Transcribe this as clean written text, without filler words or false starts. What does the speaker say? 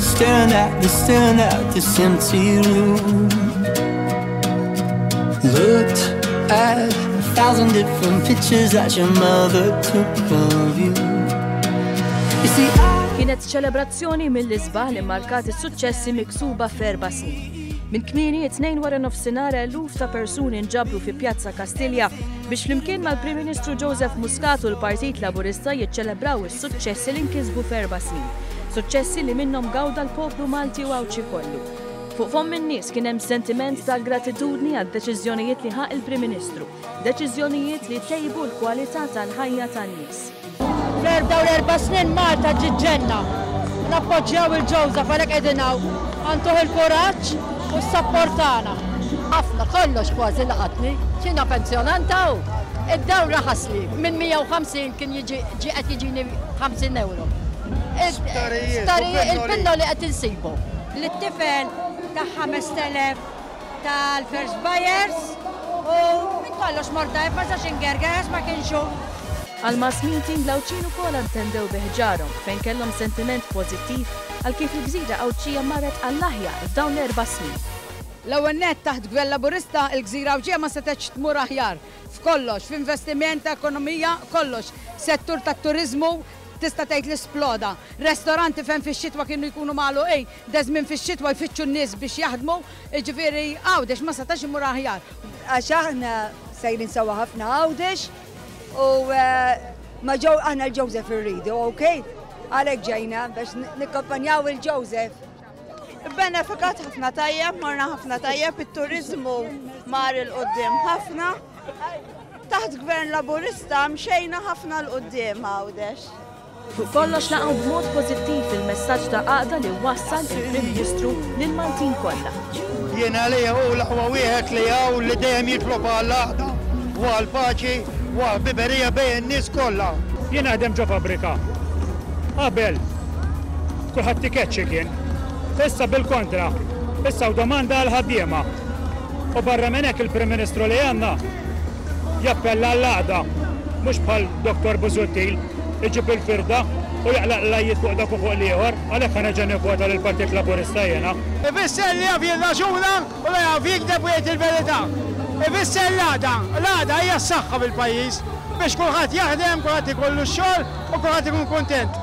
staring at this empty room. Looked at 1,000 different pictures that your mother took of you. You see, Kienet ċelebrazzjoni mill-isbaħ li markat is-suċċessi miksuba f'4 snin. Min kmieni it-tnejn wara nofsinhar eluf ta' persuni nġabru fi Pjazza Kastilja biex flimkien mal-Prim Ministru Joseph Muscat u l-Partit Laburista jiċċelebraw is-suċċessi li nkisbu f'4 snin. Suċċessi li minnhom gawda l-poplu Malti u Awċi kollu. Fuq fomm in-nies kien hemm sentiment ta' gratitudni għad-deċiżjonijiet li ħaq il-Prim Ministru, deċiżjonijiet li tejbu l-kwalità tal-ħajja tan-nies. Fl-4 snin Malta ġiġġenna. Nappoġġjaw il-Joseph għalhekk qegħdin hawn. Għantuh il-kuraġġ u s-sapportana. Ħafna kollox kważi laqatni, xina pensjonanta u id-dawra ħasli minn 150 kien qed jiġini 50 euro. Il-pinno li qed insibu. L-tifel ta' 5,000 tal-first buyers u minn kollox morda jibbaża xingergeres ma kienxu. Għal-mass meeting l-Awċin ukoll attendew biħġarhom fejn kellhom sentiment pożittiv għal kif il-Gżira Awċija marret għall-aħjar f'dawn l-4 snin. L-ewwel nett taħt Gvern Laburista il-Gżira Awċija ma setgħetx tmur aħjar f'kollox, f'investiment, ekonomija, kollox. Settur tat-turiżmu tista' tgħid l-isploda. Restoranti fejn fix-xitwa kienu jkunu magħluqin, deżmin fix-xitwa jfittxu n-nies biex jaħdmu, jiġifieri għawdex ma setax imur aħjar. Għax aħna sejrin sewwa ħafna għawdex u ma ġew aħna l-Joseph irridu, okej? Għalhekk ġejna biex nikkompanjaw il-Joseph. Benefikat ħafna tajjeb, marna ħafna tajjeb, it-turizmu mar il-qoddim ħafna. Taħt Gvern Laburista mxejna ħafna l-qoddim għawdex. Fuq kollox laqgħu b'mod pożittiv il-messaġġ ta' għaqda li wassal il-Prim Ministru lill-Maltin kollha. Jiena għalija hu l-aqwa wieħed li hawn li dejjem jitlob għall-għaqda u għall-paċi u għall-biberija bejn in-nies kollha. Jien għadem ġo fabrika. Qabel, kulħadd tikeċċi kien. Issa bil-kontra, issa u domanda għal-ħaddiema. U barra minn hekk il-Prim Ministru li għandna jappella għall-għaqda, mhux bħal Dr. Busuttil, iġib il-firda u jaqlaq l-lajjiet fuq dak u fuq l-ieħor, għalhekk ħana ġenni kwota lill-Partit Laburista jiena. Ifisser li jaf jirraġuna u li jaf jikdeb u jgħid il-verità. Ifisser l-għada hija s-saħħa bil-pajjiż biex kulħadd jaħdem, kulħadd ikollu x-xogħol u kulħadd ikun kuntent.